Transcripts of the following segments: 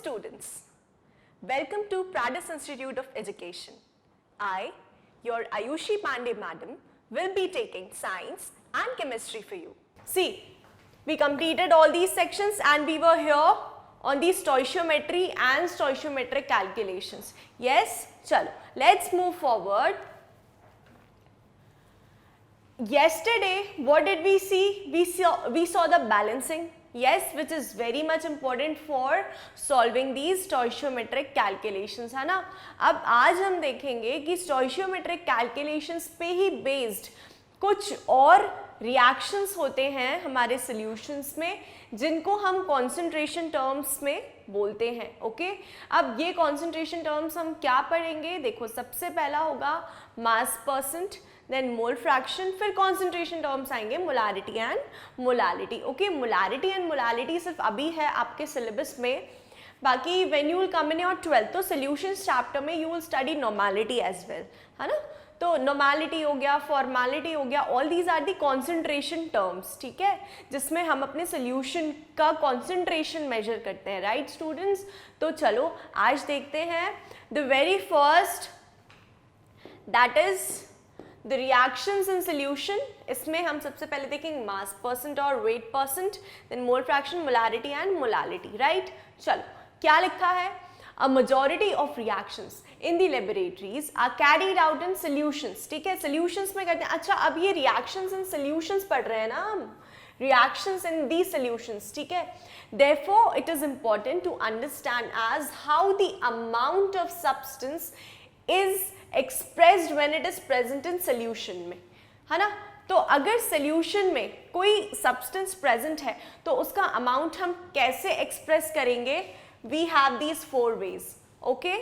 students, welcome to Pradis Institute of Education. I, your Ayushi Pandey madam, will be taking science and chemistry for you. See, we completed all these sections and we were here on the stoichiometry and stoichiometric calculations. Yes, chalo, let's move forward. Yesterday, what did we see? We saw the balancing. Yes, which is very much important for solving these stoichiometric calculations, है ना. अब आज हम देखेंगे कि stoichiometric calculations पे ही based कुछ और reactions होते हैं हमारे solutions में जिनको हम concentration terms में बोलते हैं. ओके, अब ये concentration terms हम क्या पढ़ेंगे? देखो, सबसे पहला होगा mass percent, then mole fraction, फिर कॉन्सेंट्रेशन टर्म्स आएंगे molarity and molality. Okay, molarity and molality सिर्फ अभी है आपके सिलेबस में, बाकी when you will come in your 12th तो सॉल्यूशंस चैप्टर में you will study normality as well, है ना. तो नॉर्मैलिटी हो गया, फॉर्मैलिटी हो गया, all these are the concentration terms. ठीक है, जिसमें हम अपने सोल्यूशन का कॉन्सेंट्रेशन मेजर करते हैं. राइट स्टूडेंट्स, तो चलो आज देखते हैं the very first, that is The reactions in solution. इसमें हम सबसे पहले देखेंगे mass percent और weight percent, then mole fraction, molarity and molality. Right? चलो, क्या लिखा है? A majority of reactions in the laboratories are carried out in solutions. ठीक है, solutions में करते हैं. अच्छा, अब ये reactions in solutions पढ़ रहे हैं ना हम, reactions in these solutions. ठीक है, therefore it is important to understand as how the amount of substance is expressed when it is present in solution में, है ना. तो अगर solution में कोई substance present है तो उसका amount हम कैसे express करेंगे? We have these 4 ways. Okay,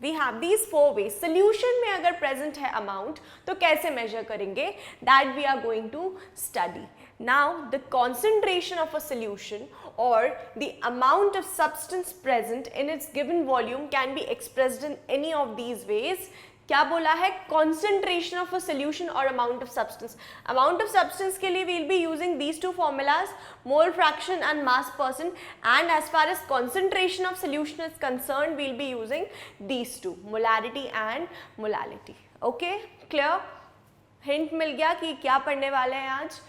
we have these 4 ways. Solution में अगर present है amount तो कैसे measure करेंगे? That we are going to study. Now the concentration of a solution or the amount of substance present in its given volume can be expressed in any of these ways. क्या बोला है? Concentration of a solution or amount of substance. Amount of substance के लिए we'll be using these two formulas, mole fraction and mass percent, and as far as concentration of solution is concerned, we'll be using these two, molarity and molality. Okay, clear? Hint मिल गया कि क्या पढ़ने वाले हैं आज.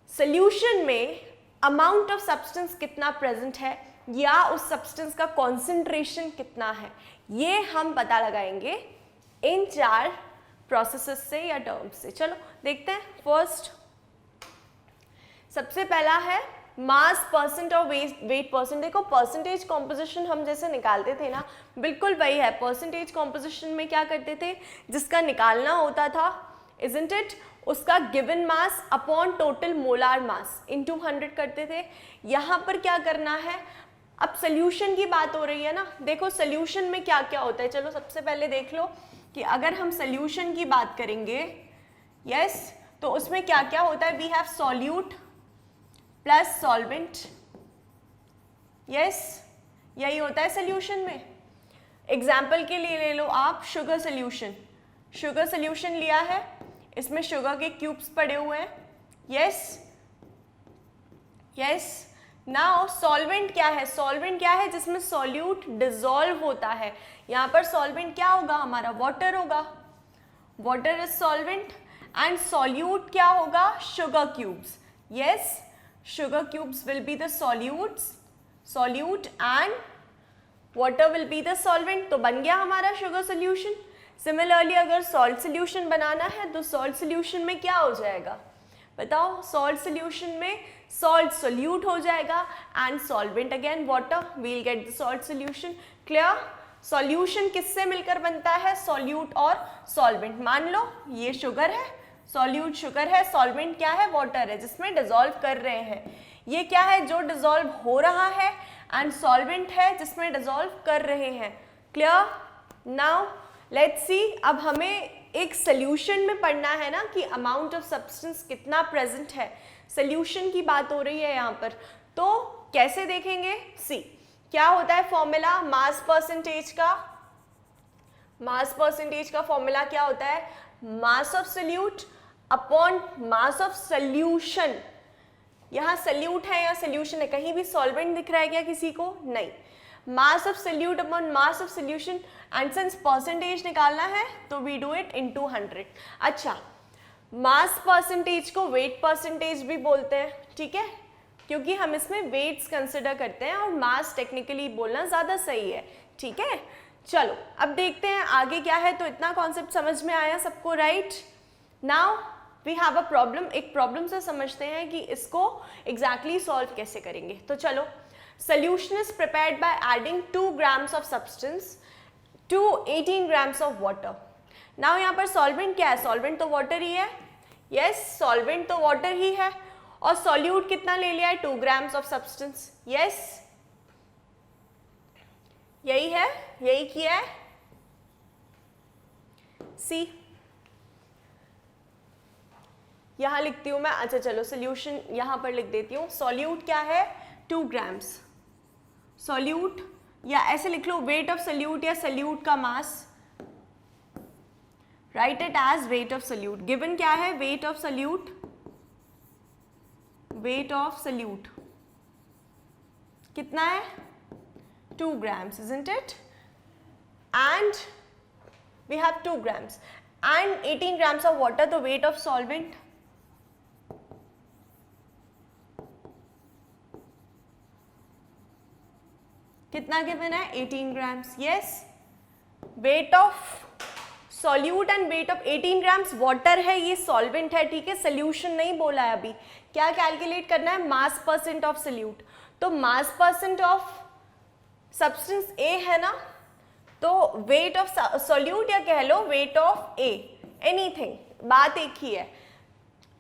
Solution में amount of substance कितना present है या उस substance का concentration कितना है, ये हम पता लगाएंगे इन 4 प्रोसेसेस से या टर्म्स से. चलो देखते हैं. फर्स्ट, सबसे पहला है मास परसेंट और वेट परसेंट. देखो, परसेंटेज कॉम्पोजिशन हम जैसे निकालते थे ना, बिल्कुल वही है. परसेंटेज कॉम्पोजिशन में क्या करते थे? जिसका निकालना होता था, इजंट इट, उसका given mass upon total molar mass into 100 करते थे. यहाँ पर क्या करना है? अब सोल्यूशन की बात हो रही है ना. देखो, सोल्यूशन में क्या क्या होता है, चलो सबसे पहले देख लो कि अगर हम सोल्यूशन की बात करेंगे, यस, तो उसमें क्या क्या होता है? We have solute plus solvent. Yes, यही होता है सोल्यूशन में. एग्जाम्पल के लिए ले लो आप शुगर सोल्यूशन. शुगर सोल्यूशन लिया है, इसमें शुगर के क्यूब्स पड़े हुए हैं. Yes, yes. नाउ सॉल्वेंट क्या है? सॉल्वेंट क्या है? जिसमें सॉल्यूट डिसॉल्व होता है. यहाँ पर सॉल्वेंट क्या होगा? हमारा वाटर होगा. Water is solvent and solute क्या होगा? Sugar cubes. Yes, sugar cubes will be the solutes, solute and water will be the solvent. तो बन गया हमारा शुगर सोल्यूशन. सिमिलरली अगर सॉल्ट सोल्यूशन बनाना है तो सॉल्ट सोल्यूशन में क्या हो जाएगा? बताओ. सॉल्ट सोल्यूशन में सॉल्ट सोल्यूट हो जाएगा and solvent again water, we will get the salt solution. Clear? Solution किससे मिलकर बनता है? सॉल्यूट और सॉल्वेंट. मान लो ये शुगर है, सॉल्यूट शुगर है, सॉल्वेंट क्या है? वाटर है जिसमें डिसॉल्व कर रहे हैं. ये क्या है? जो डिसॉल्व हो रहा है, एंड सॉल्वेंट है जिसमें डिसॉल्व कर रहे हैं. क्लियर? Now let's see. अब हमें एक सोल्यूशन में पढ़ना है ना कि अमाउंट ऑफ सब्सटेंस कितना प्रेजेंट है. सोल्यूशन की बात हो रही है यहाँ पर, तो कैसे देखेंगे? सी, क्या होता है फॉर्मूला मास परसेंटेज का? मास परसेंटेज का फॉर्मूला क्या होता है? मास of solute upon mass of solution. यहाँ सोल्यूट है या सोल्यूशन है? कहीं भी सॉल्वेंट दिख रहा है क्या किसी को? नहीं. मास of solute upon mass of solution, and since percentage निकालना है तो वी डू इट इनटू 100। अच्छा, मास परसेंटेज को वेट परसेंटेज भी बोलते हैं, ठीक है, क्योंकि हम इसमें वेट्स कंसिडर करते हैं और मास टेक्निकली बोलना ज़्यादा सही है, ठीक है। चलो अब देखते हैं आगे क्या है। तो इतना कॉन्सेप्ट समझ में आया सबको, right? Now we have a problem. एक प्रॉब्लम से समझते हैं कि इसको एग्जैक्टली सॉल्व कैसे करेंगे। तो चलो, solution is prepared by adding 2 grams of substance to 18 grams of water. Now यहाँ पर सॉल्वेंट क्या है? सॉल्वेंट तो वाटर ही है, यस, सॉल्वेंट तो वाटर ही है। और सॉल्यूट कितना ले लिया है? 2 grams ऑफ सब्सटेंस, यस, यही है, यही किया है। सी यहां लिखती हूं मैं, अच्छा चलो सोल्यूशन यहां पर लिख देती हूं। सॉल्यूट क्या है? 2 grams। सॉल्यूट, या ऐसे लिख लो वेट ऑफ सोल्यूट या सोल्यूट का mass, write it as weight of solute. Given क्या है? Weight of solute, weight of solute कितना है? 2 grams, isn't it? And we have 2 grams and 18 grams of water, the weight of solvent कितना given है? 18 grams, yes। weight of solute and weight of 18 grams, water है, ये solvent है, ठीक है, solution नहीं बोला है अभी। क्या कैलकुलेट करना है? मास परसेंट ऑफ सोल्यूट। तो मास परसेंट ऑफ सब्सटेंस ए है ना, तो वेट ऑफ सॉल्यूट या कह लो वेट ऑफ ए, एनीथिंग, बात एक ही है।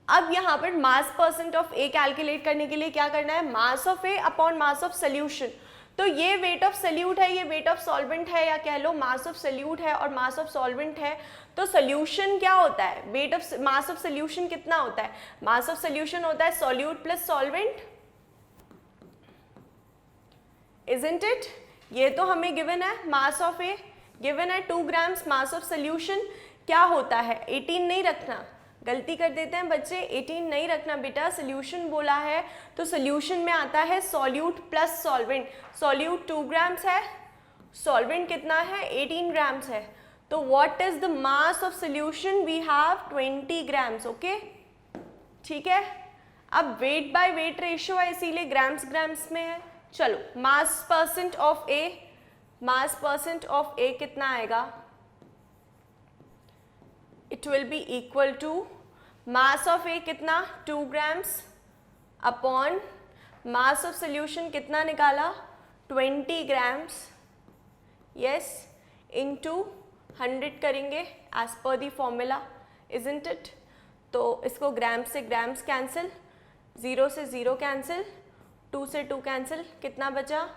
अब यहाँ पर मास परसेंट ऑफ ए कैलकुलेट करने के लिए क्या करना है? मास of A upon mass of solution. तो ये वेट ऑफ सोल्यूट है, ये वेट ऑफ सॉल्वेंट है, या कह लो मास ऑफ सोल्यूट है और मास ऑफ सॉल्वेंट है। तो सोल्यूशन क्या होता है? Weight of mass of solution कितना होता है? मास ऑफ सोल्यूशन होता है solute plus solvent, isn't it? ये तो हमें गिवन है। मास ऑफ ए गिवन है 2 grams, मास ऑफ सोल्यूशन क्या होता है? 18 नहीं रखना, गलती कर देते हैं बच्चे, 18 नहीं रखना बेटा, सोल्यूशन बोला है तो सोल्यूशन में आता है solute plus solvent. Solute 2 grams है, सॉल्वेंट कितना है? 18 grams है। तो what is the mass of solution? We have 20 grams, okay, ठीक है। अब वेट बाय वेट रेशियो है, इसीलिए ग्राम्स ग्राम्स में है। चलो, mass percent of A, mass percent of A कितना आएगा? It will be equal to mass of A कितना? 2 grams upon mass of solution कितना निकाला? 20 grams, यस, इनटू 100 करेंगे as per the formula, isn't it? तो इसको ग्राम्स से grams cancel, 0 से 0 कैंसिल, 2 से 2 कैंसिल, कितना बचा?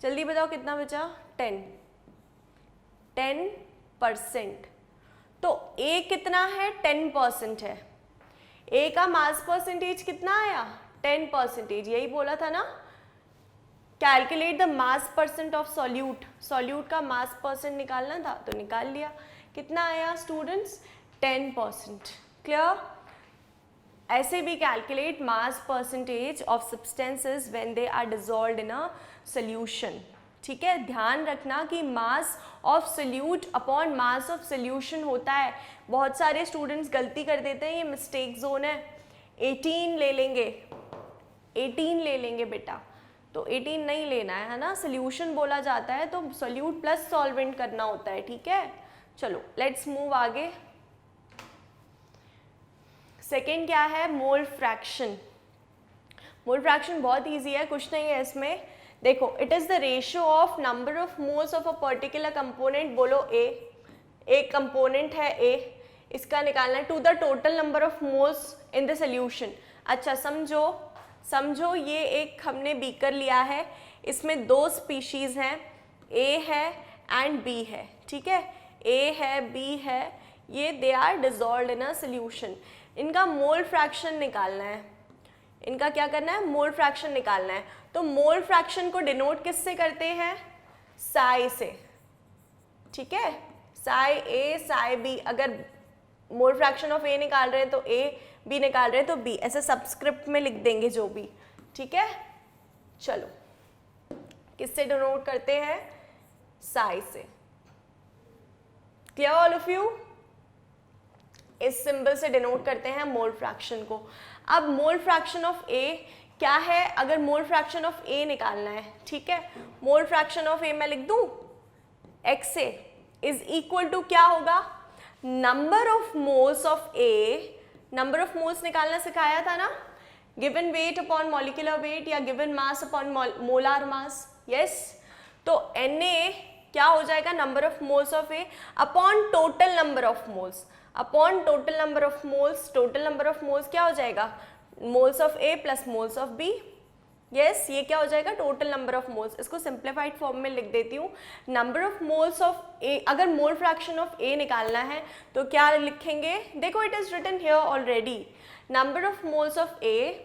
जल्दी बताओ कितना बचा? 10%। तो ए कितना है? 10% है। ए का मास परसेंटेज कितना आया? 10%। यही बोला था ना, calculate the mass percent of solute. Solute का मास परसेंट निकालना था तो निकाल लिया। कितना आया स्टूडेंट्स? 10%। क्लियर? ऐसे भी calculate mass percentage of substances when they are dissolved in a solution, ठीक है। ध्यान रखना कि mass of solute upon mass of solution होता है। बहुत सारे स्टूडेंट्स गलती कर देते हैं, ये मिस्टेक जोन है। 18 ले लेंगे, 18 ले लेंगे बेटा, तो 18 नहीं लेना है ना, सोल्यूशन बोला जाता है तो सोल्यूट प्लस सॉल्वेंट करना होता है, ठीक है। चलो लेट्स मूव आगे। सेकेंड क्या है? Mole fraction. मोल फ्रैक्शन बहुत ईजी है, कुछ नहीं है इसमें। देखो, it is the ratio of number of moles of a particular component, बोलो ए, एक कंपोनेंट है ए, इसका निकालना है to the total number of moles in the solution. अच्छा समझो ये एक हमने बीकर लिया है, इसमें 2 स्पीशीज हैं, ए है एंड बी है, ठीक है। ए है, बी है, ये they are dissolved in a solution. इनका मोल फ्रैक्शन निकालना है, इनका क्या करना है? मोल फ्रैक्शन निकालना है। तो मोल फ्रैक्शन को डिनोट किससे करते हैं? साई से, ठीक है, साई ए साई बी। अगर मोल फ्रैक्शन ऑफ ए निकाल रहे हैं तो ए, बी निकाल रहे हैं तो बी, ऐसे सबस्क्रिप्ट में लिख देंगे जो भी, ठीक है। चलो किससे डिनोट करते हैं? साई से। Clear all of you? इस सिंबल से डिनोट करते हैं मोल फ्रैक्शन को। अब मोल फ्रैक्शन ऑफ ए क्या है? अगर मोल फ्रैक्शन ऑफ ए निकालना है, ठीक है, मोल फ्रैक्शन ऑफ ए मैं लिख दूं X A is equal to क्या होगा? Number of moles of A, number of moles निकालना सिखाया था ना, given weight upon molecular weight या given mass upon molar mass, yes. तो Na क्या हो जाएगा? Number of moles of A upon total number of moles, upon total number of moles, total number of moles क्या हो जाएगा? Moles of A plus moles of B, yes, ये क्या हो जाएगा? Total number of moles. इसको simplified form में लिख देती हूँ, नंबर ऑफ मोल्स ऑफ ए। अगर मोल फ्रैक्शन ऑफ ए निकालना है तो क्या लिखेंगे? देखो it is written here already, number of moles of A,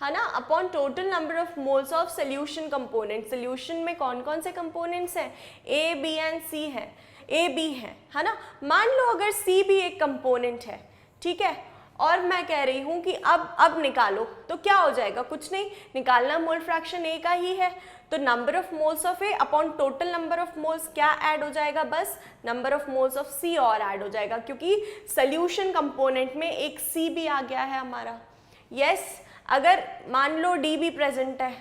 है ना, upon total number of moles of solution component. सोल्यूशन में कौन कौन से कंपोनेंट्स हैं? ए, बी एंड सी है, ए बी है ना। मान लो अगर सी भी एक कंपोनेंट है, ठीक है, और मैं कह रही हूं कि अब निकालो, तो क्या हो जाएगा? कुछ नहीं, निकालना मोल फ्रैक्शन ए का ही है, तो number of moles of A upon total number of moles क्या ऐड हो जाएगा? बस नंबर ऑफ मोल्स ऑफ सी और ऐड हो जाएगा, क्योंकि सोल्यूशन कंपोनेंट में एक सी भी आ गया है हमारा, यस। अगर मान लो डी भी प्रेजेंट है,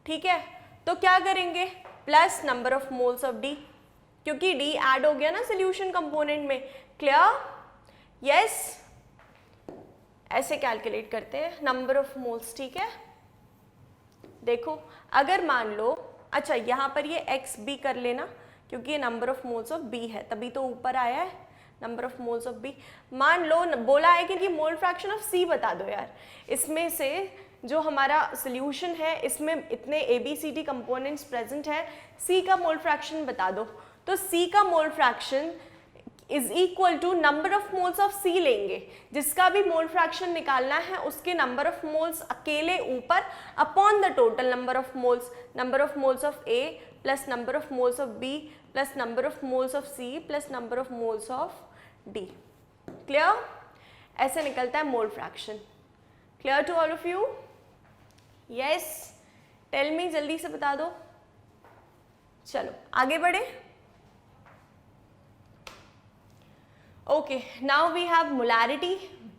ठीक है, तो क्या करेंगे? Plus number of moles of D, क्योंकि डी ऐड हो गया ना सोल्यूशन कंपोनेंट में। क्लियर? यस, ऐसे कैलकुलेट करते हैं नंबर ऑफ मोल्स, ठीक है। देखो अगर मान लो, अच्छा यहाँ पर ये एक्स बी कर लेना, क्योंकि ये number of moles of B है, तभी तो ऊपर आया है number of moles of B. मान लो बोला है कि मोल फ्रैक्शन ऑफ सी बता दो यार, इसमें से जो हमारा सोल्यूशन है इसमें इतने A B C D components present है, सी का मोल फ्रैक्शन बता दो। तो सी का mole fraction is equal to number of moles of C लेंगे, जिसका भी मोल फ्रैक्शन निकालना है उसके नंबर ऑफ मोल्स अकेले ऊपर upon the total number of moles of A plus number of moles of B plus number of moles of C plus number of moles of D. Clear? ऐसे निकलता है mole fraction. Clear to all of you? Yes, tell me, जल्दी से बता दो। चलो आगे बढ़े। Okay, now we have molarity,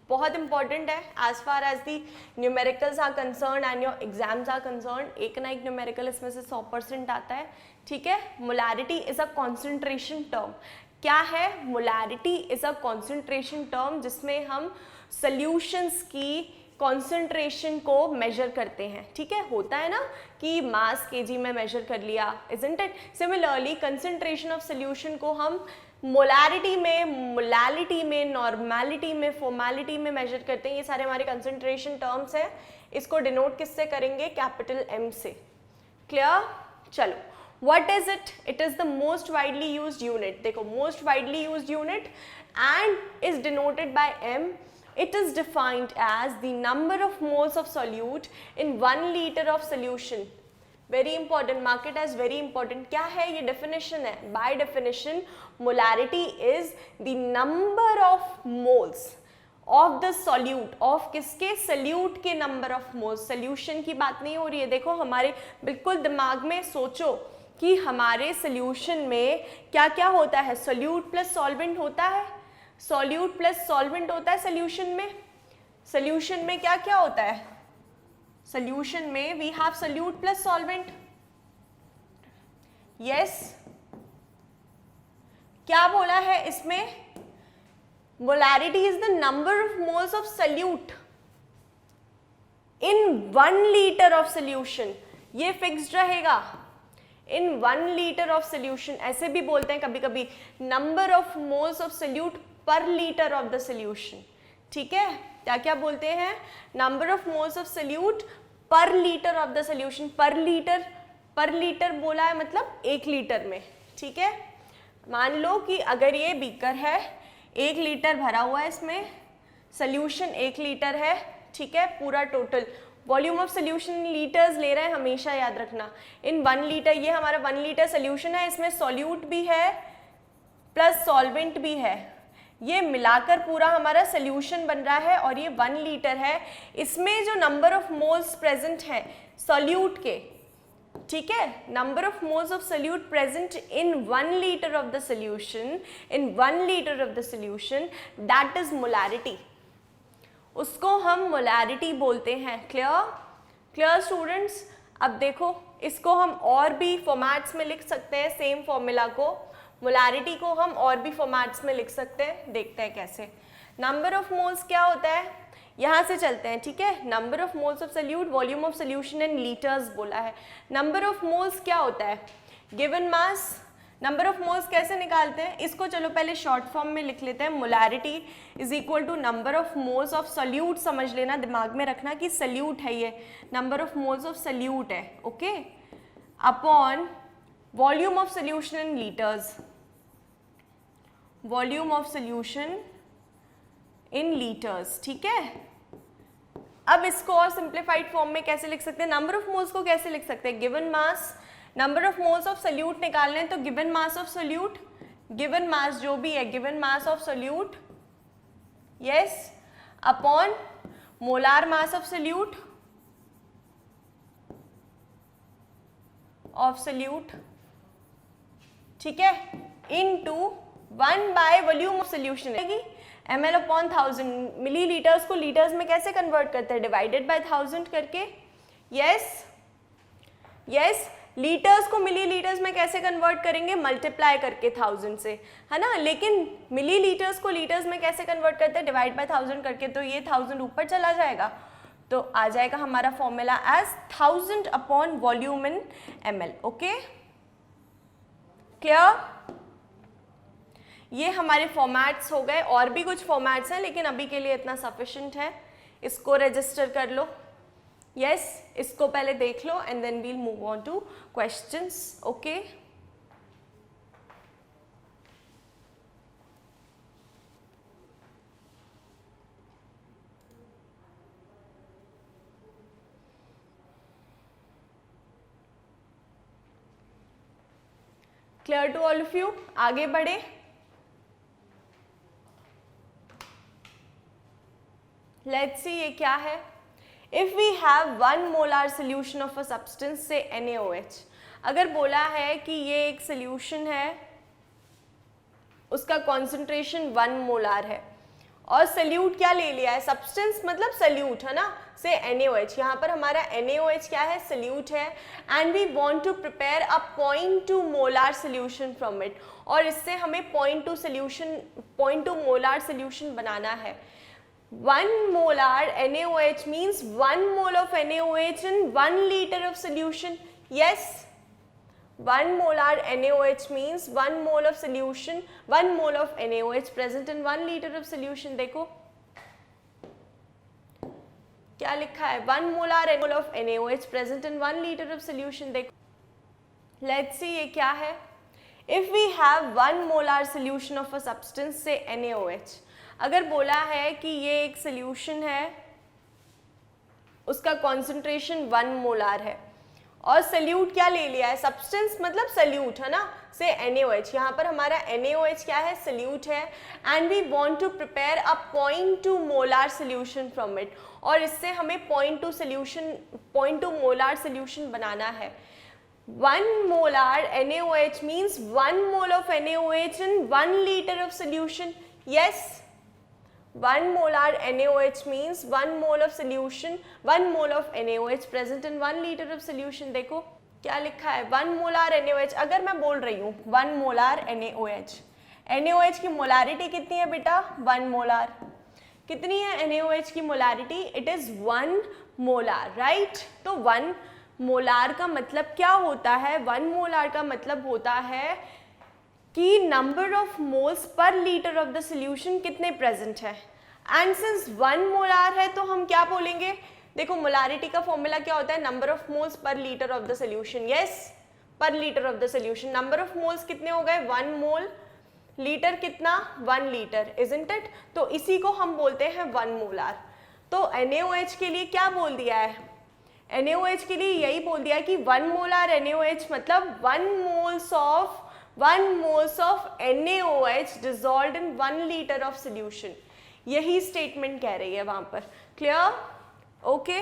बहुत इंपॉर्टेंट है as far as the numericals are concern and your exams are concern. एक ना एक न्यूमेरिकल इसमें से 100% आता है, ठीक है। Molarity is a concentration term. क्या है? Molarity is a concentration term जिसमें हम सॉल्यूशंस की कॉन्सेंट्रेशन को मेजर करते हैं, ठीक है। होता है ना कि मास केजी में मेजर कर लिया, isn't it? Similarly concentration of solution को हम मोलैरिटी में, मोलालिटी में, नॉर्मेलिटी में, फॉर्मेलिटी में मेजर करते हैं। ये सारे हमारे कंसेंट्रेशन टर्म्स हैं। इसको डिनोट किससे करेंगे? कैपिटल एम से। क्लियर? चलो, what is it? It is the most widely used unit. देखो, most widely used unit and is denoted by M. It is defined as the number of moles of solute in 1 liter of solution. Very important, mark it as very important. क्या है ये? definition है. By definition, molarity is the number of moles of the solute, of किसके? solute के number of moles. solution की बात नहीं हो रही है। देखो हमारे बिल्कुल दिमाग में सोचो कि हमारे solution में क्या क्या होता है? solute plus solvent होता है, सॉल्यूट प्लस सॉल्वेंट होता है सोल्यूशन में। सोल्यूशन में क्या क्या होता है? सोल्यूशन में we have solute plus solvent. Yes, क्या बोला है इसमें? Molarity is the number of moles of solute in 1 litre of solution. ये फिक्स्ड रहेगा, इन 1 लीटर ऑफ सोल्यूशन। ऐसे भी बोलते हैं कभी कभी, number of moles of solute पर लीटर ऑफ द सोल्यूशन, ठीक है। क्या क्या बोलते हैं? Number of moles of solute पर लीटर ऑफ द सोल्यूशन। पर लीटर बोला है मतलब 1 लीटर में, ठीक है। मान लो कि अगर ये बीकर है, 1 लीटर भरा हुआ है इसमें, सोल्यूशन 1 लीटर है, ठीक है। पूरा total volume of solution litres ले रहे हैं, हमेशा याद रखना। इन 1 लीटर, ये हमारा 1 लीटर सोल्यूशन है, इसमें सॉल्यूट भी है प्लस सॉल्वेंट भी है, ये मिलाकर पूरा हमारा सोल्यूशन बन रहा है और ये 1 लीटर है। इसमें जो नंबर ऑफ मोल्स प्रेजेंट हैं सॉल्यूट के, ठीक है, number of moles of solute present in 1 litre of the solution, in 1 litre of the solution, that is molarity, उसको हम मोलैरिटी बोलते हैं। Clear students? अब देखो, इसको हम और भी फॉर्मेट्स में लिख सकते हैं, सेम फॉर्मूला को, मोलैरिटी को हम और भी फॉर्मेट्स में लिख सकते हैं। देखते हैं कैसे। नंबर ऑफ मोल्स क्या होता है, यहाँ से चलते हैं, ठीक है। Number of moles of solute, volume of solution in litres बोला है। नंबर ऑफ मोल्स क्या होता है, given mass. Number of moles कैसे निकालते हैं, इसको चलो पहले शॉर्ट फॉर्म में लिख लेते हैं। Molarity is equal to number of moles of solute, समझ लेना, दिमाग में रखना कि सोल्यूट है ये, number of moles of solute है, okay, upon volume of solution in litres, volume of solution in litres, ठीक है। अब इसको और सिंप्लीफाइड फॉर्म में कैसे लिख सकते हैं, नंबर ऑफ मोल्स को कैसे लिख सकते हैं, given mass, number of moles of solute निकालने हैं तो given mass of solute, given mass जो भी है, given mass of solute, yes, upon molar mass of solute, ठीक है, into 1 by volume of solution, ml upon 1000, millilitres को litres में कैसे कन्वर्ट करते हैं, डिवाइडेड बाय 1000 करके, यस, लीटर्स को मिलीलीटर्स में कैसे कन्वर्ट करेंगे, मल्टीप्लाई करके 1000 से, है ना। लेकिन मिलीलीटर्स को लीटर्स में कैसे कन्वर्ट करते हैं, डिवाइड बाय 1000 करके, तो ये 1000 ऊपर चला जाएगा, तो आ जाएगा हमारा formula as 1000 upon volume in ml, okay, clear. ये हमारे फॉर्मेट्स हो गए, और भी कुछ फॉर्मेट्स हैं लेकिन अभी के लिए इतना सफिशिएंट है, इसको रजिस्टर कर लो, यस, इसको पहले देख लो and then we'll move on to questions, okay. Clear to all of you? आगे बढ़े। लेट्स सी ये क्या है। If we have 1 molar solution of a substance से NaOH, अगर बोला है कि ये एक सोल्यूशन है, उसका कॉन्सेंट्रेशन 1 मोलार है, और सोल्यूट क्या ले लिया है, सब्सटेंस मतलब सोल्यूट, है ना, से NaOH, यहाँ पर हमारा NaOH क्या है, सोल्यूट है, and we want to prepare a 0.2 molar solution from it, और इससे हमें 0.2 मोलार सोल्यूशन बनाना है। 1 molar NaOH means 1 mole of NaOH in 1 liter of solution. Yes, 1 molar NaOH means 1 mole of solution, 1 mole of NaOH present in 1 liter of solution. देखो क्या लिखा है, 1 molar mole of NaOH present in 1 liter of solution. देखो, let's see ये क्या है। If we have 1 molar solution of a substance से NaOH, अगर बोला है कि ये एक सोल्यूशन है, उसका कॉन्सेंट्रेशन 1 मोलार है, और सोल्यूट क्या ले लिया है, सब्सटेंस मतलब सोल्यूट, है ना, से NaOH, यहाँ पर हमारा NaOH क्या है, सोल्यूट है, and we want to prepare a 0.2 molar solution from it, और इससे हमें 0.2 मोलार सोल्यूशन बनाना है। 1 molar NaOH means 1 mole of NaOH in 1 liter of solution. Yes, 1 molar NaOH means 1 mole of solution, 1 mole of NaOH present in 1 liter of solution. देखो क्या लिखा है, 1 molar NaOH, अगर मैं बोल रही हूँ 1 molar NaOH, NaOH की मोलारिटी कितनी है बेटा, 1 molar, कितनी है NaOH की molarity, it is 1 molar, right. तो 1 molar का मतलब क्या होता है, 1 molar का मतलब होता है कि number of moles per litre of the solution कितने प्रेजेंट है, एंड सिंस 1 मोलार है तो हम क्या बोलेंगे, देखो मोलारिटी का फॉर्मूला क्या होता है, number of moles per litre of the solution, yes, per litre of the solution, number of moles कितने हो गए, 1 मोल, लीटर कितना, 1 लीटर, इजंट इट, तो इसी को हम बोलते हैं 1 मोलार। तो NaOH के लिए क्या बोल दिया है, NaOH के लिए यही बोल दिया है कि 1 मोलार NaOH मतलब 1 moles of NaOH dissolved in 1 liter of solution, यही स्टेटमेंट कह रही है वहां पर। क्लियर? ओके,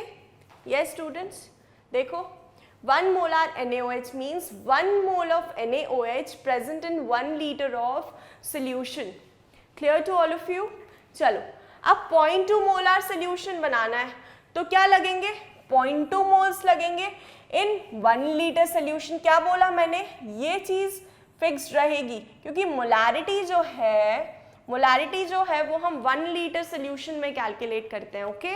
यस स्टूडेंट्स, देखो 1 molar NaOH means 1 mole of NaOH present in 1 liter of solution. Clear to all of you? चलो अब 0.2 molar solution बनाना है तो क्या लगेंगे, 0.2 moles लगेंगे इन 1 liter solution. क्या बोला मैंने, ये चीज फिक्स्ड रहेगी क्योंकि मोलारिटी जो है वो हम 1 लीटर सोल्यूशन में कैलकुलेट करते हैं. ओके,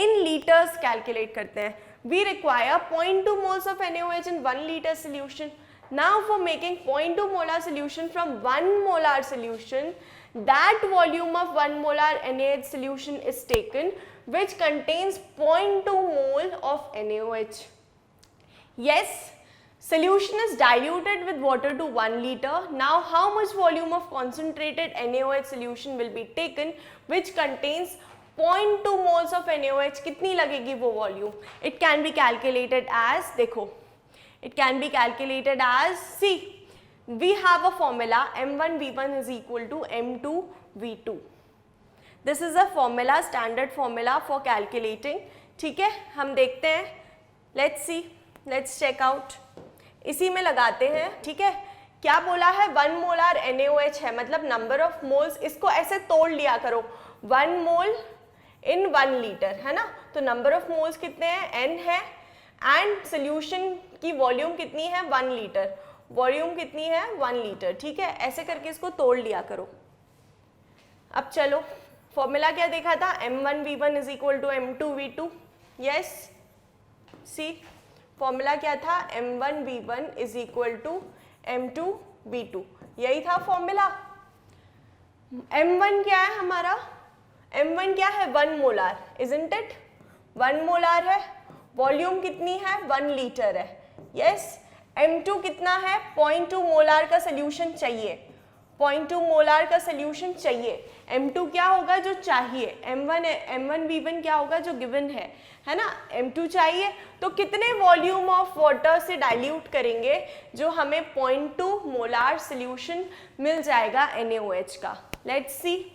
इन लीटर्स कैलकुलेट करते हैं. We require 0.2 moles of NaOH in 1 liter solution. Now for making 0.2 molar solution from 1 molar solution, that volume of 1 molar NaH solution is taken which contains 0.2 mole of NaOH. Yes, solution is diluted with water to 1 liter. Now how much volume of concentrated NaOH solution will be taken which contains 0.2 moles of NaOH. कितनी लगेगी वो volume? It can be calculated as, देखो, it can be calculated as, see, we have a formula M1V1 is equal to M2V2. This is a formula, standard formula for calculating. ठीक है, हम देखते हैं. Let's see, let's check out. इसी में लगाते हैं. ठीक है, क्या बोला है, 1 molar NaOH है, मतलब नंबर ऑफ मोल्स. इसको ऐसे तोड़ लिया करो, 1 मोल इन 1 लीटर, है ना. तो नंबर ऑफ मोल्स कितने हैं, n है, एंड सोल्यूशन की वॉल्यूम कितनी है, 1 लीटर. वॉल्यूम कितनी है, 1 लीटर. ठीक है, ऐसे करके इसको तोड़ लिया करो. अब चलो, फॉर्मूला क्या देखा था, M1V1 is equal to M2V2. Yes, see, formula क्या था, M1V1 is equal to M2V2. यही था फॉर्मूला. M1 क्या है हमारा, M1 क्या है, 1 मोलार, इजंट इट. 1 मोलार है, वॉल्यूम कितनी है, 1 लीटर है. यस, M2 कितना है, 0.2 मोलार का सोल्यूशन चाहिए. 0.2 मोलार का सोल्यूशन चाहिए. M2 क्या होगा, जो चाहिए. M1V1 क्या होगा, जो गिवन है ना. M2 चाहिए तो कितने वॉल्यूम ऑफ वाटर से डाइल्यूट करेंगे जो हमें 0.2 मोलार सोल्यूशन मिल जाएगा NaOH का. Let's see,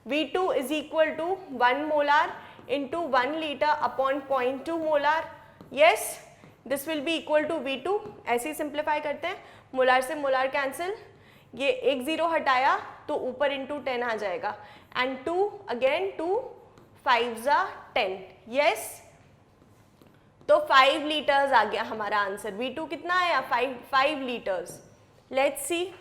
V2 is equal to 1 molar into 1 liter upon 0.2 molar. Yes, this will be equal to V2. ऐसे ही सिंप्लीफाई करते हैं, मोलार से मोलार कैंसिल, ये 1 0 हटाया तो ऊपर इंटू 10 आ जाएगा, एंड 2 अगेन, 2 5 10. यस, तो 5 लीटर्स आ गया हमारा आंसर. V2 कितना आया, 5 लीटर्स. Let's see.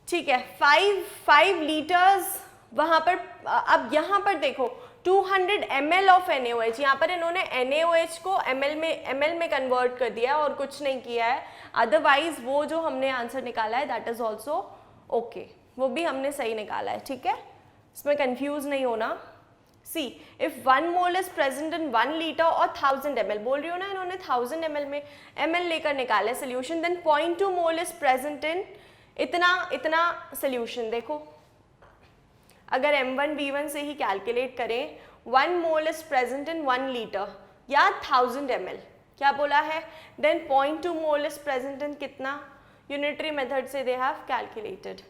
ठीक है, 5 लीटर्स वहां पर. अब यहाँ पर देखो 200 ml ऑफ NaOH, यहाँ पर इन्होंने NaOH को ml में कन्वर्ट कर दिया और कुछ नहीं किया है. अदरवाइज वो जो हमने आंसर निकाला है दैट इज ऑल्सो ओके, वो भी हमने सही निकाला है. ठीक है, इसमें कंफ्यूज नहीं होना. See, if 1 mole is present in 1 litre और 1000 ml, बोल रही हो ना, इन्होंने 1000 ml में ml लेकर निकाला है solution, then 0.2 mole is present in इतना सोल्यूशन. देखो, अगर M1V1 से ही कैलकुलेट करें, 1 mole is present in 1 litre या 1000 ml, क्या बोला है, then 0.2 mole is present in कितना, यूनिटरी मेथड से दे हैव कैलकुलेटेड.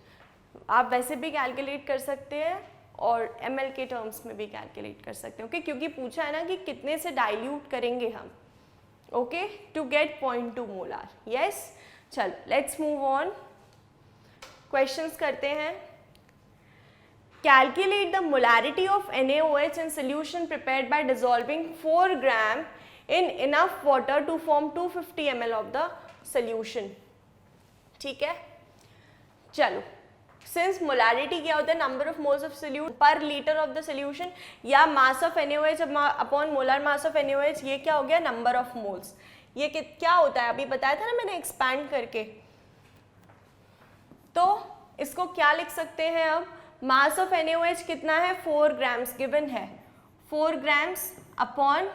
आप वैसे भी कैलकुलेट कर सकते हैं और ml के टर्म्स में भी कैलकुलेट कर सकते हैं. ओके, क्योंकि पूछा है ना कि कितने से डाइल्यूट करेंगे हम, okay, to get 0.2 molar. Yes, चलो लेट्स मूव ऑन, क्वेश्चंस करते हैं. Calculate the molarity of NaOH in solution prepared by dissolving 4 gram in enough water to form 250 ml of the solution. ठीक है, चलो, since molarity क्या होता है, number of moles of solute per liter of the solution, या mass of NaOH upon molar mass of NaOH, ये क्या हो गया, number of moles. ये क्या होता है, अभी बताया था ना मैंने expand करके. तो इसको क्या लिख सकते हैं अब, मास ऑफ NaOH कितना है, 4 ग्राम्स गिवन है. 4 grams upon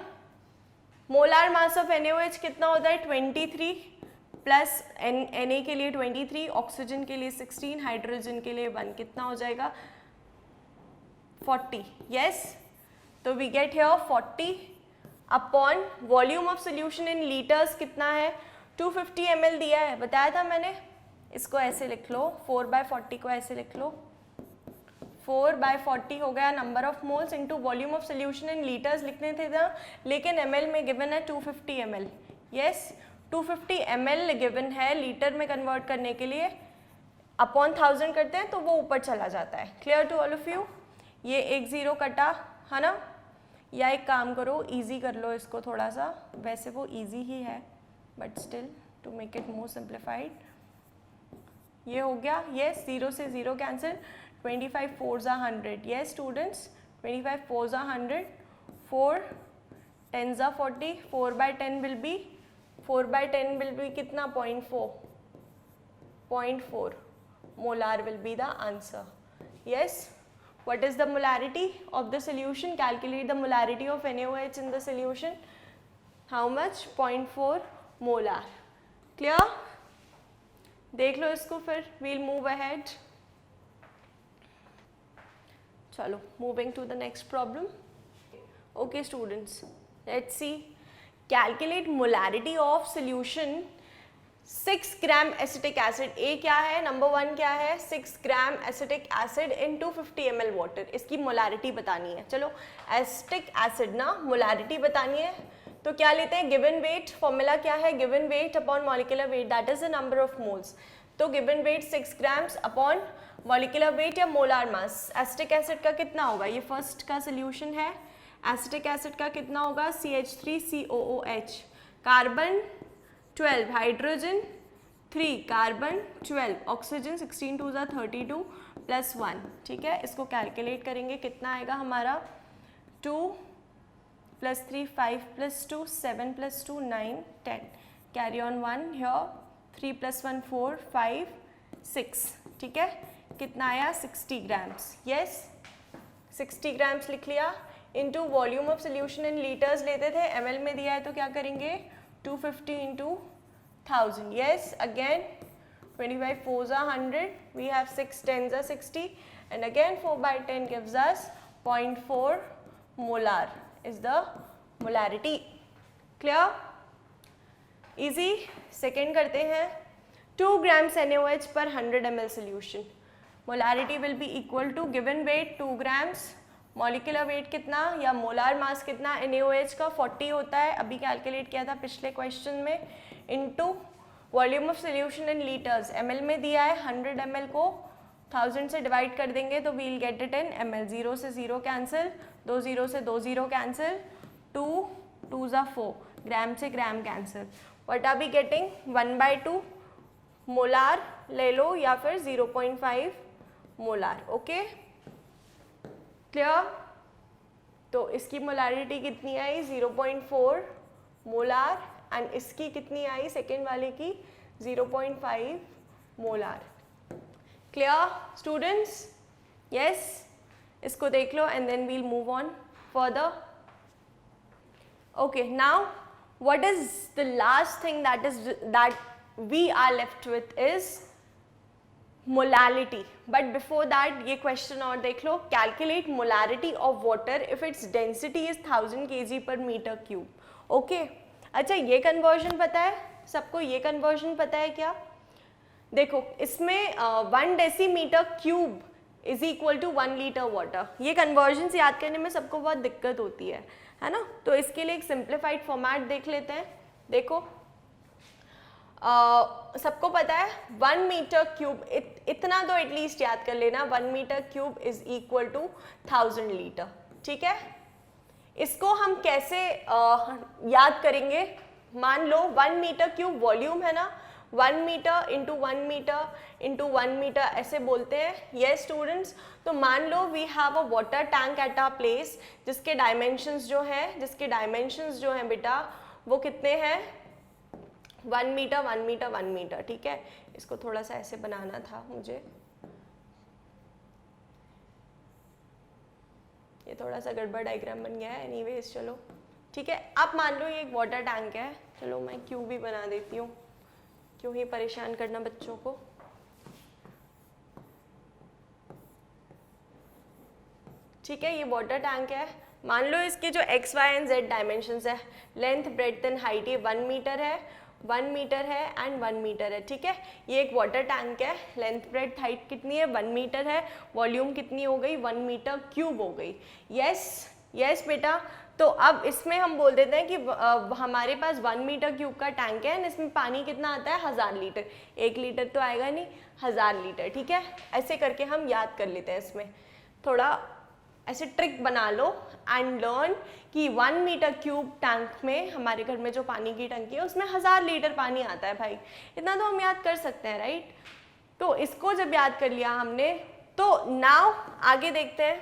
molar mass of NaOH कितना होता है, 23 प्लस Na के लिए 23, ऑक्सीजन के लिए 16, हाइड्रोजन के लिए 1, कितना हो जाएगा, 40. यस, तो we get here 40 upon volume of solution in litres कितना है, 250 ml दिया है, बताया था मैंने. इसको ऐसे लिख लो, 4/40 को ऐसे लिख लो, 4/40 हो गया number of moles into volume of solution in litres लिखने थे ना, लेकिन ml में गिवन है 250 ml। यस 250 ml गिवन है, लीटर में कन्वर्ट करने के लिए अपॉन 1000 करते हैं तो वो ऊपर चला जाता है। Clear to all of you? ये एक ज़ीरो कटा है ना, या एक काम करो इजी कर लो इसको थोड़ा सा, वैसे वो इजी ही है but still to make it more simplified. ये हो गया, यस 0 से 0 cancel, 25 4s are 100। Yes students 25 4s are 100, 4 10s are 40, 4/10 will be 4/10 will be कितना 0.4 molar will be the answer। yes, what is the molarity of the solution? Calculate the molarity of NaOH in the solution। how much? 0.4 molar। clear? देख लो इसको फिर, we'll move ahead। चलो moving to the next problem। okay students, let's see, calculate molarity of solution 6 gram acetic acid. ए क्या है, number 1 क्या है, 6 gram acetic acid in 250 ml water. इसकी मोलारिटी बतानी है। चलो एसिटिक एसिड ना मोलारिटी बतानी है तो क्या लेते हैं, गिवन वेट। फॉर्मूला क्या है, given weight upon molecular weight, that is the number of moles. तो given weight 6 grams upon molecular weight या मोलार मास। एसिटिक एसिड का कितना होगा, ये फर्स्ट का सोल्यूशन है। एसिटिक एसिड का कितना होगा, CH3COOH, carbon 12, hydrogen 3, carbon 12, oxygen 16 2 32 plus 1। ठीक है, इसको कैलकुलेट करेंगे कितना आएगा हमारा, 2 + 3 5 + 2 7 + 2 9 10, कैरी ऑन 1 हियर, 3 + 1 4 5 6। ठीक है, कितना आया 60 ग्राम्स। यस 60 ग्राम्स लिख लिया, into volume of solution in litres लेते थे, ml में दिया है तो क्या करेंगे 250 × 1000। yes again 25 4s are 100, we have 6 10s are 60 and again 4/10 gives us 0.4 molar is the molarity। clear? easy। second करते हैं, 2 grams NaOH per 100 ml solution, molarity will be equal to given weight 2 grams, molecular weight कितना या molar मास कितना, NaOH का 40 होता है, अभी calculate किया था पिछले क्वेश्चन में, into volume of solution in litres, ml में दिया है, 100 ml को 1000 से डिवाइड कर देंगे तो we'll get it in ml। 0 से 0 कैंसिल, 2 0 से 2 0 कैंसिल, 2 2s are 4, ग्राम से gram cancel. What are we getting, 1/2 molar ले लो या फिर 0.5 मोलार। Okay clear? तो इसकी मोलारिटी कितनी आई, 0.4 मोलार, एंड इसकी कितनी आई सेकेंड वाले की, 0.5 मोलार। Clear students? यस, इसको देख लो and then we'll move on further. Okay, now what is the last thing that we are left with is molarity. But before that ये question और देख लो, calculate molarity of water if its density is 1000 kg/m³। Okay, अच्छा ये conversion पता है सबको, ये कन्वर्जन पता है क्या? देखो इसमें 1 dm³ is equal to 1 litre water. ये कन्वर्जन याद करने में सबको बहुत दिक्कत होती है ना, तो इसके लिए एक सिंप्लीफाइड फॉर्मेट देख लेते हैं। देखो सबको पता है 1 m³, इतना तो एटलीस्ट याद कर लेना, 1 m³ is equal to 1000 litre. ठीक है, इसको हम कैसे याद करेंगे, मान लो 1 m³ वॉल्यूम है ना, 1 metre into 1 metre into 1 metre ऐसे बोलते हैं। यस स्टूडेंट्स, तो मान लो we have a water tank at our place जिसके डायमेंशंस जो हैं बेटा वो कितने हैं, 1 मीटर 1 मीटर 1 मीटर। ठीक है, इसको थोड़ा सा ऐसे बनाना था मुझे, ये थोड़ा सा गड़बड़ डायग्राम बन गया है, एनीवेज चलो ठीक है। आप मान लो ये एक वाटर टैंक है, चलो मैं क्यों भी बना देती हूँ, क्यों ही परेशान करना बच्चों को। ठीक है, ये वाटर टैंक है, मान लो इसके जो x, y and z dimensions है, लेंथ ब्रेड्थ एंड हाइट ये 1 मीटर है, 1 मीटर है एंड 1 मीटर है, ठीक है। ये एक वाटर टैंक है, लेंथ ब्रेड्थ हाइट कितनी है 1 मीटर है, वॉल्यूम कितनी हो गई 1 मीटर क्यूब हो गई। यस बेटा। तो अब इसमें हम बोल देते हैं कि हमारे पास 1 मीटर क्यूब का टैंक है एंड इसमें पानी कितना आता है 1000 लीटर। 1 लीटर तो आएगा नहीं, 1000 लीटर, ठीक है। ऐसे करके हम याद कर लेते हैं, इसमें थोड़ा ऐसे ट्रिक बना लो एंड लर्न कि 1 मीटर क्यूब टैंक में हमारे घर में जो पानी की टंकी है उसमें 1000 लीटर पानी आता है भाई, इतना तो हम याद कर सकते हैं, राइट। तो इसको जब याद कर लिया हमने तो नाउ आगे देखते हैं,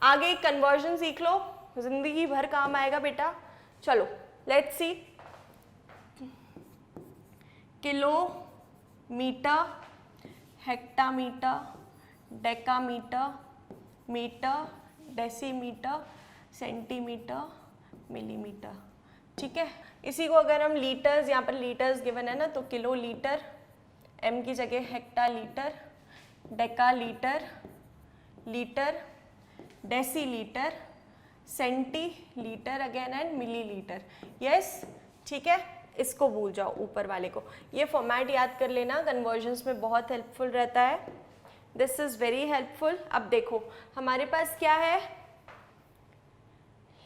आगे एक कन्वर्जन सीख लो, जिंदगी भर काम आएगा बेटा। चलो let's see, kilometre, hectametre, decametre, metre, decimetre, centimetre, millimetre, ठीक है। इसी को अगर हम लीटर्स, यहाँ पर लीटर्स गिवन है ना, तो किलो लीटर, एम की जगह hectalitre, decalitre, litre, decilitre, centilitre again and millilitre. यस, ठीक है। इसको भूल जाओ ऊपर वाले को, ये फॉर्मेट याद कर लेना, कन्वर्जन्स में बहुत हेल्पफुल रहता है, दिस इज वेरी हेल्पफुल। अब देखो हमारे पास क्या है,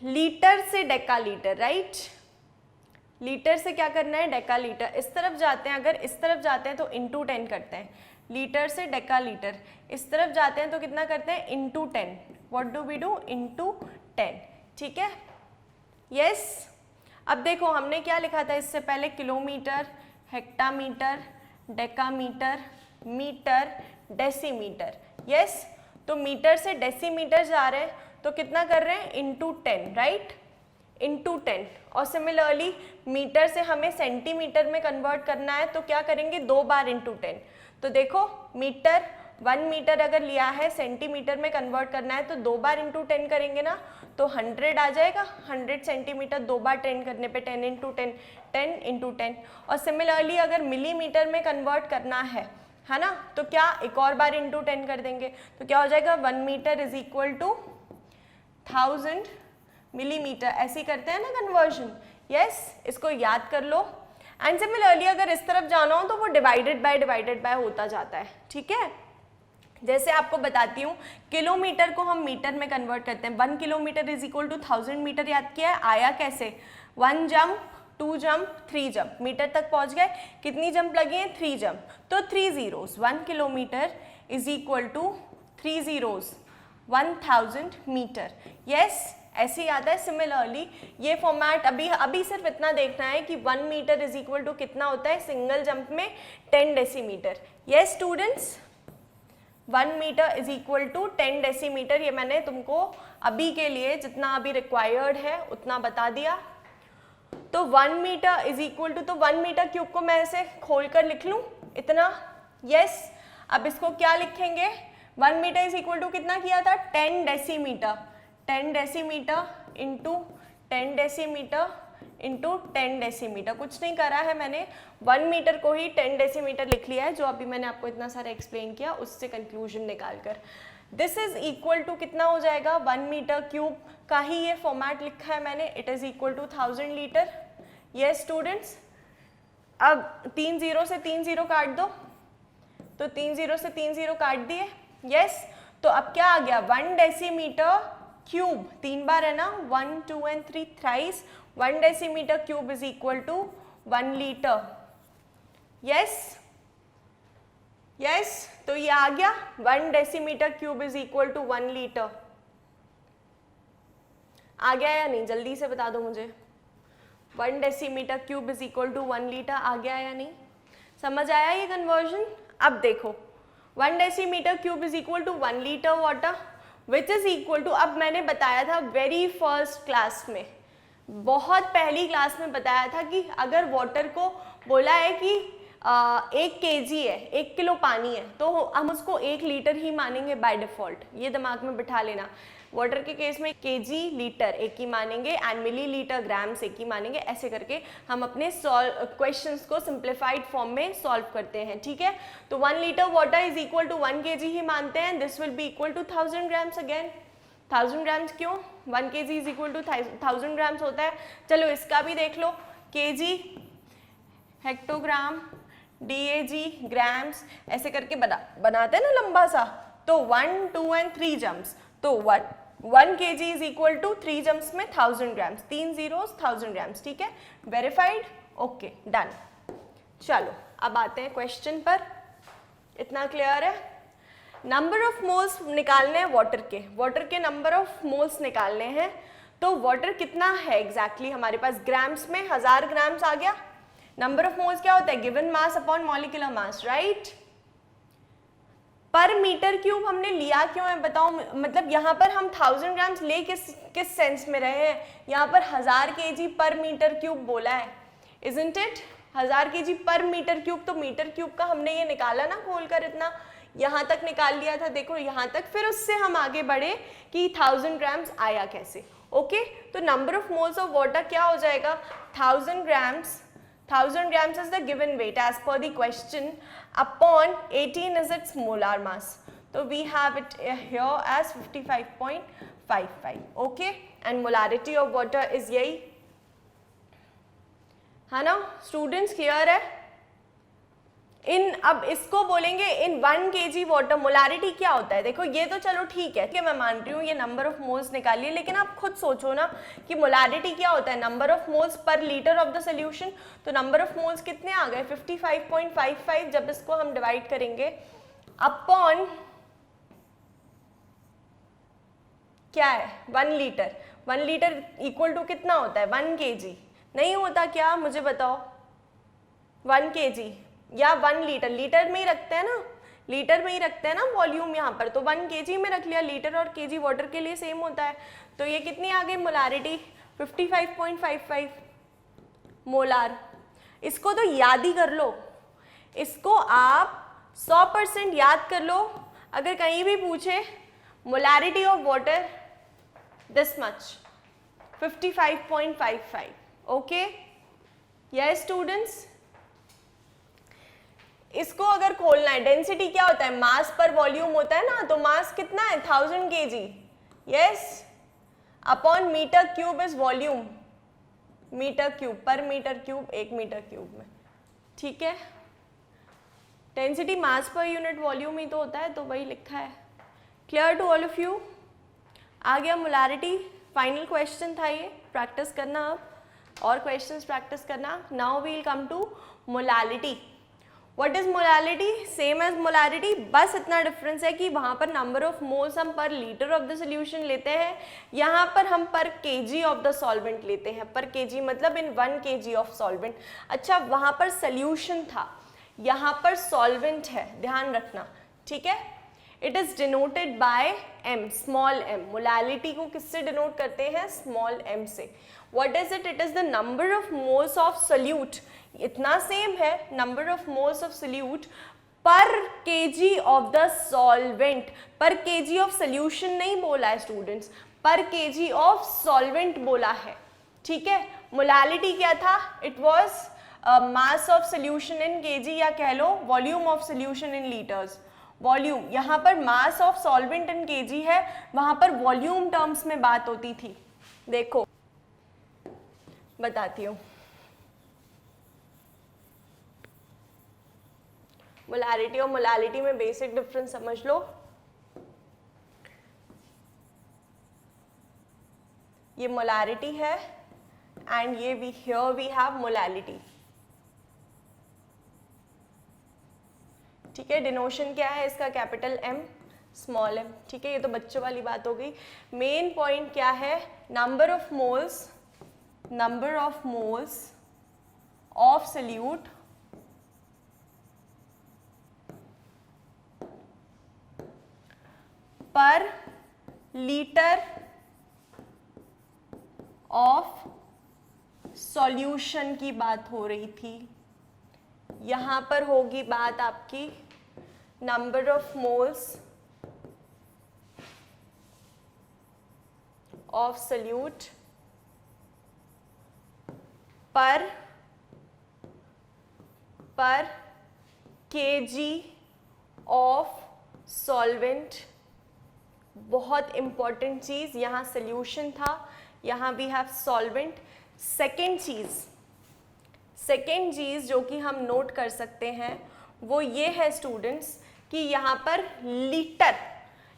लीटर से डेका लीटर, राइट। लीटर से क्या करना है डेका लीटर, इस तरफ जाते हैं, अगर इस तरफ जाते हैं तो इंटू 10 करते हैं, लीटर से डेका लीटर। इस तरफ जाते हैं तो कितना करते हैं into 10, what do we do into 10, ठीक है। यस, अब देखो हमने क्या लिखा था इससे पहले, kilometre, hectametre, decametre, metre, decimetre. Yes, तो मीटर से डेसीमीटर जा रहे हैं तो कितना कर रहे हैं इंटू 10, राइट, इंटू 10। और सिमिलरली मीटर से हमें सेंटीमीटर में कन्वर्ट करना है तो क्या करेंगे 2 बार इंटू 10। तो देखो मीटर, 1 मीटर अगर लिया है सेंटीमीटर में कन्वर्ट करना है तो 2 बार इंटू 10 करेंगे ना, तो 100 आ जाएगा। 100 सेंटीमीटर 2 बार 10 करने पे 10 इंटू 10, 10 इंटू 10। और सिमिलरली अगर मिलीमीटर में कन्वर्ट करना है ना, तो क्या एक और बार इंटू 10 कर देंगे, तो क्या हो जाएगा 1 metre is equal to 1000 millimetre. ऐसे ही करते हैं ना कन्वर्जन। यस, इसको याद कर लो। एंड सिमिलरली अगर इस तरफ जाना हो तो वो डिवाइडेड बाय होता जाता है, ठीक है। जैसे आपको बताती हूँ, किलोमीटर को हम मीटर में कन्वर्ट करते हैं, 1 kilometre is equal to 1000 metre. याद किया है, आया कैसे, 1 जंप, 2 जंप, 3 जंप, मीटर तक पहुंच गए। कितनी जंप लगी है 3 जंप, तो 3 zeros, 1 kilometre is equal to 3 zeros 1000 metre. Yes, ऐसे ही आता है। सिमिलरली ये फॉर्मेट अभी सिर्फ इतना देखना है कि 1 मीटर इज इक्वल टू कितना होता है सिंगल जंप में 10 decimetre. Yes students, 1 metre is equal to 10 decimetre. ये मैंने तुमको अभी के लिए जितना अभी रिक्वायर्ड है उतना बता दिया। तो 1 मीटर इज इक्वल टू, तो 1 मीटर क्यूब को मैं ऐसे खोल कर लिख लूं इतना। यस, अब इसको क्या लिखेंगे, 1 मीटर इज इक्वल टू कितना किया था 10 decimetre, 10 decimetre into 10 decimetre into 10 decimetre. कुछ नहीं करा है मैंने, 1 मीटर को ही 10 डेसीमीटर लिख लिया है, जो अभी मैंने आपको इतना सारा एक्सप्लेन किया उससे कंक्लूजन निकालकर। दिस इज इक्वल टू कितना हो जाएगा, 1 मीटर क्यूब का ही ये फॉर्मेट लिखा है मैंने, it is equal to 1000 litre. Yes students, अब 3 0 से 3 0 काट दो, तो 3 0 से 3 0 काट दिए। यस, तो अब क्या आ गया 1 डेसीमीटर क्यूब, 3 बार है ना, 1 2 and 3 thrice, 1 decimetre cube is equal to 1 litre. Yes, yes, तो ये आ गया 1 decimetre cube is equal to 1 litre. आ गया या नहीं, जल्दी से बता दो मुझे। 1 decimetre cube is equal to 1 litre आ गया या नहीं, समझ आया ये कन्वर्जन। अब देखो 1 decimetre cube is equal to 1 litre water which is equal to, अब मैंने बताया था वेरी फर्स्ट क्लास में, बहुत पहली क्लास में बताया था कि अगर वाटर को बोला है कि 1 kg है, 1 किलो पानी है, तो हम उसको 1 लीटर ही मानेंगे बाय डिफॉल्ट। ये दिमाग में बिठा लेना, वाटर के केस में kg लीटर एक ही मानेंगे एंड मिली लीटर ग्राम्स एक ही मानेंगे। ऐसे करके हम अपने क्वेश्चंस को सिंप्लीफाइड फॉर्म में सॉल्व करते हैं, ठीक है। तो 1 litre water is equal to 1 kg ही मानते हैं, this will be equal to 1000 grams. Again 1000 grams क्यों, 1 kg is equal to 1000 grams होता है। चलो इसका भी देख लो, kg हेक्टोग्राम, DAG ग्राम्स, ऐसे करके बनाते हैं ना लंबा सा, तो 1, 2 एंड 3 जम्स, तो 1 kg is equal to 3 jumps में 1000 ग्राम्स, 3 zeros 1000 ग्राम्स, ठीक है, वेरीफाइड, ओके डन। चलो अब आते हैं क्वेश्चन पर, इतना क्लियर है? नंबर ऑफ मोल्स निकालने हैं वाटर के नंबर ऑफ मोल्स निकालने हैं, तो वाटर कितना है एग्जैक्टली हमारे पास ग्राम्स में, 1000 ग्राम्स आ गया। नंबर ऑफ मोल्स क्या होता है? गिवन मास अपॉन मॉलिक्यूलर मास, राइट? पर मीटर क्यूब हमने लिया क्यों है बताओ, मतलब यहाँ पर हम 1000 ग्राम्स ले किस सेंस में रहे हैं, यहाँ पर 1000 kg पर मीटर क्यूब बोला है, इजंट इट? 1000 kg पर मीटर क्यूब, तो मीटर क्यूब का हमने ये निकाला ना खोलकर, इतना यहाँ तक निकाल लिया था, देखो यहाँ तक, फिर उससे हम आगे बढ़े कि 1000 ग्राम्स आया कैसे, ओके? तो number of moles of water क्या हो जाएगा? 1000 grams is the given weight as per the question upon 18 is its molar mass. So we have it here as 55.55, okay? And molarity of water is यही है ना students, clear है? इन अब इसको बोलेंगे इन 1 kg वाटर मोलारिटी क्या होता है? देखो ये तो चलो ठीक है कि मैं मान रही हूँ ये नंबर ऑफ मोल्स निकालिए, लेकिन आप खुद सोचो ना कि मोलारिटी क्या होता है, number of moles per litre of the solution. तो नंबर ऑफ मोल्स कितने आ गए? 55.55। जब इसको हम डिवाइड करेंगे अपॉन क्या है 1 लीटर, 1 लीटर इक्वल टू कितना होता है? 1 kg नहीं होता क्या, मुझे बताओ? 1 kg या 1 लीटर, लीटर में ही रखते हैं ना, लीटर में ही रखते हैं ना वॉल्यूम यहाँ पर, तो 1 kg में रख लिया, लीटर और kg वाटर के लिए सेम होता है। तो ये कितनी आ गई मोलारिटी? 55.55 मोलार। इसको तो याद ही कर लो, इसको आप 100% याद कर लो। अगर कहीं भी पूछे molarity of water this much 55.55, okay? Yes students, इसको अगर खोलना है, डेंसिटी क्या होता है? मास पर वॉल्यूम होता है ना, तो मास कितना है? 1000 kg, yes, upon metre cube is volume, metre cube पर मीटर क्यूब 1 मीटर क्यूब में, ठीक है? Density mass per unit volume ही तो होता है, तो वही लिखा है। Clear to all of you? आ गया मोलारिटी, फाइनल क्वेश्चन था ये, प्रैक्टिस करना अब और क्वेश्चंस प्रैक्टिस करना। Now we will come to molality. What is molality? Same as molarity, बस इतना डिफरेंस है कि वहाँ पर नंबर ऑफ मोल्स हम पर लीटर ऑफ द सोल्यूशन लेते हैं, यहाँ पर हम पर केजी ऑफ द सॉल्वेंट लेते हैं। पर केजी मतलब इन 1 kg ऑफ सॉल्वेंट। अच्छा, वहाँ पर सोल्यूशन था, यहाँ पर सॉल्वेंट है, ध्यान रखना, ठीक है? It is denoted bye m, small m। Molality को किससे डिनोट करते हैं? स्मॉल m से। What is it? It is the number of moles of solute, इतना सेम है, number of moles of solute पर केजी ऑफ द सॉल्वेंट। पर KG of solution नहीं बोला है स्टूडेंट्स, पर केजी ऑफ सॉल्वेंट बोला है, ठीक है? मोलालिटी क्या था? It was mass of solution in KG, या कह low volume of solution in litres. Volume, यहाँ पर mass of solvent in KG है, वहाँ पर वॉल्यूम टर्म्स में बात होती थी। देखो बताती हूँ, मोलारिटी और मोलालिटी में बेसिक डिफरेंस समझ लो। ये मोलारिटी है एंड ये हियर वी हैव मोलालिटी, ठीक है? डिनोशन क्या है इसका? कैपिटल M स्मॉल m, ठीक है? ये तो बच्चों वाली बात हो गई। मेन पॉइंट क्या है? Number of moles of solute पर लीटर ऑफ सॉल्यूशन की बात हो रही थी। यहाँ पर होगी बात आपकी number of moles of solute पर केजी ऑफ सॉल्वेंट। बहुत इंपॉर्टेंट चीज, यहाँ सोल्यूशन था, यहाँ we have solvent. Second second चीज जो कि हम नोट कर सकते हैं वो ये है स्टूडेंट्स कि यहाँ पर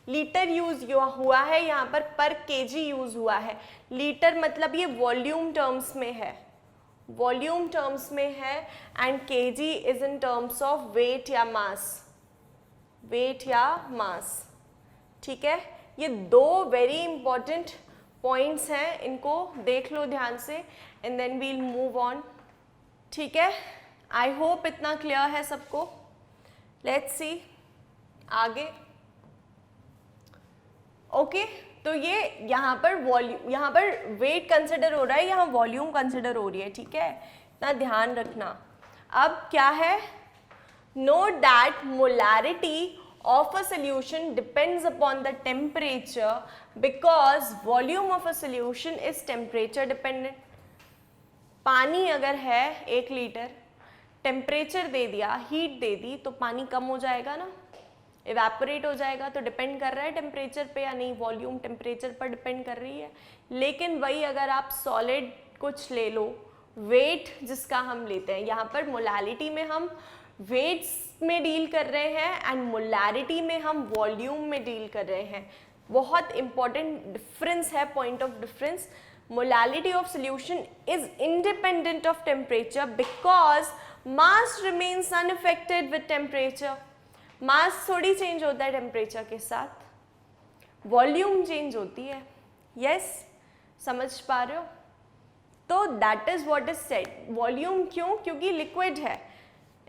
लीटर यूज हुआ है, यहाँ पर केजी यूज हुआ है। लीटर मतलब ये वॉल्यूम टर्म्स में है, वॉल्यूम टर्म्स में है, and KG is in terms of weight या मास, वेट या मास। ठीक है, ये दो वेरी इंपॉर्टेंट पॉइंट्स हैं, इनको देख लो ध्यान से and then we'll move on. ठीक है, आई होप इतना क्लियर है सबको। लेट्स सी आगे। ओके, तो ये यहाँ पर वॉल्यूम, यहाँ पर वेट कंसिडर हो रहा है, यहाँ वॉल्यूम कंसिडर हो रही है। ठीक है, इतना ध्यान रखना। अब क्या है, note that molarity of a solution depends upon the temperature because volume of a solution is temperature dependent. पानी अगर है 1 लीटर, टेम्परेचर दे दिया, हीट दे दी, तो पानी कम हो जाएगा ना, इवेपोरेट हो जाएगा। तो डिपेंड कर रहा है टेम्परेचर पे या नहीं, वॉल्यूम टेम्परेचर पर डिपेंड कर रही है। लेकिन वही अगर आप सॉलिड कुछ ले लो, वेट जिसका हम लेते हैं, यहाँ पर मोलैलिटी में हम वेट्स में डील कर रहे हैं एंड मोलैरिटी में हम वॉल्यूम में डील कर रहे हैं। बहुत इंपॉर्टेंट डिफरेंस है, point of difference. Molality of solution is independent of temperature because mass remains unaffected with temperature. Mass थोड़ी चेंज होता है टेम्परेचर के साथ, वॉल्यूम चेंज होती है। यस, समझ पा रहे हो? तो that is what is said. Volume क्यों? क्योंकि लिक्विड है,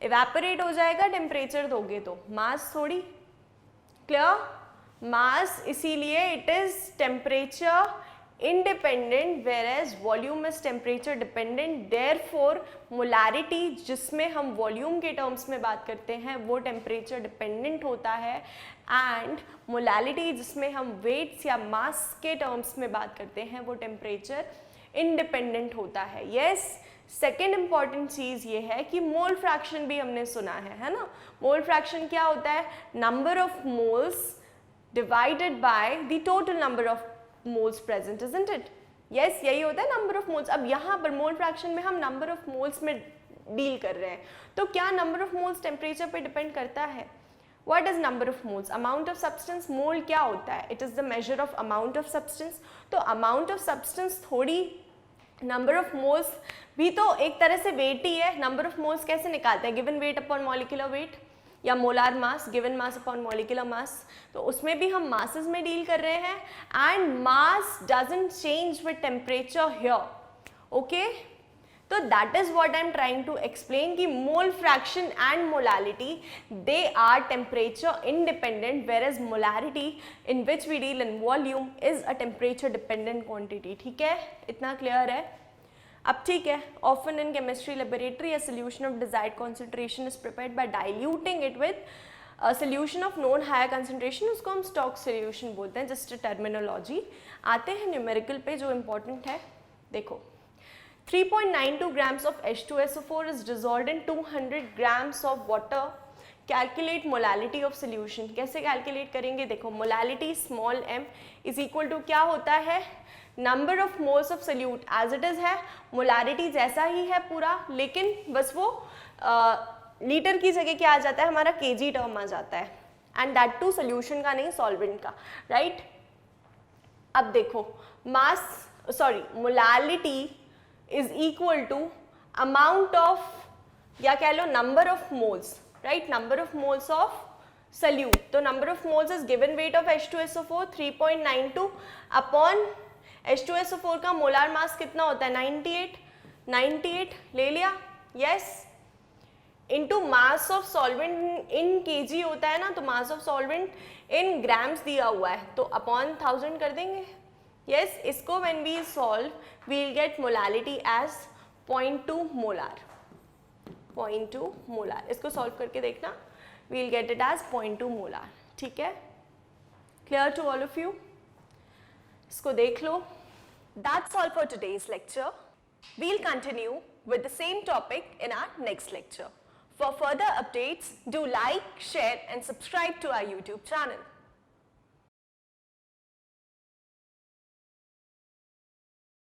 इवेपोरेट हो जाएगा टेम्परेचर दोगे तो, मास थोड़ी। क्लियर? मास इसीलिए it is temperature independent whereas volume is temperature dependent. Therefore molarity जिसमें हम वॉल्यूम के टर्म्स में बात करते हैं वो टेम्परेचर डिपेंडेंट होता है, एंड मोलैलिटी जिसमें हम वेट्स या मास के टर्म्स में बात करते हैं वो टेम्परेचर इंडिपेंडेंट होता है। यस, सेकेंड इंपॉर्टेंट चीज ये है कि मोल फ्रैक्शन भी हमने सुना है ना। मोल फ्रैक्शन क्या होता है? Number of moles divided by the total number of moles present, isn't it? Yes, यही होता है नंबर ऑफ मोल्स। अब यहाँ पर मोल फ्रैक्शन में हम नंबर ऑफ मोल्स में डील कर रहे हैं, तो क्या नंबर ऑफ मोल्स टेम्परेचर पे डिपेंड करता है? What is number of moles? Amount of substance. मोल क्या होता है? It is the measure of amount of substance. तो amount of substance थोड़ी, नंबर ऑफ मोल्स भी तो एक तरह से वेट ही है। नंबर ऑफ मोल्स कैसे निकालते हैं? Given weight upon molecular weight, या molar mass given mass upon molecular mass. तो उसमें भी हम मासेस में डील कर रहे हैं, and mass doesn't change with temperature here. Okay, तो that is what I am trying to explain कि mole fraction and molality they are temperature independent, whereas molarity in which we deal in volume is a temperature dependent quantity. ठीक है, इतना क्लियर है? अब ठीक है, often in chemistry laboratory a solution of desired concentration is prepared by diluting it with a solution of known higher concentration, उसको हम स्टॉक सोल्यूशन बोलते हैं। Just terminology. आते हैं न्यूमेरिकल पे जो इंपॉर्टेंट है। देखो, 3.92 grams of H2SO4 is dissolved in 200 grams of water. Calculate molality of solution. कैसे कैलकुलेट करेंगे? देखो, molality small m is equal to क्या होता है? Number of moles of solute as it is है, मोलैरिटी जैसा ही है पूरा, लेकिन बस वो लीटर की जगह क्या आ जाता है हमारा? केजी टर्म आ जाता है, एंड दैट टू सोल्यूशन का नहीं, सॉल्वेंट का, राइट? अब देखो, mass molality is equal to amount of, या कह लो number of moles, right? Number of moles of solute. तो number of moles is given weight of H2SO4 3.92 upon H2SO4 का मोलार मास कितना होता है? 98 ले लिया। Yes, into mass of solvent in KG होता है ना, तो mass of solvent in grams दिया हुआ है, तो अपॉन 1000 कर देंगे। यस, इसको when we solve we will get molality as 0.2 molar. 0.2 molar, इसको सॉल्व करके देखना, we will get it as 0.2 molar. ठीक है, clear to all of you? इसको देख लो। That's all for today's lecture. We'll continue with the same topic in our next lecture. For further updates, do like, share and subscribe to our YouTube channel.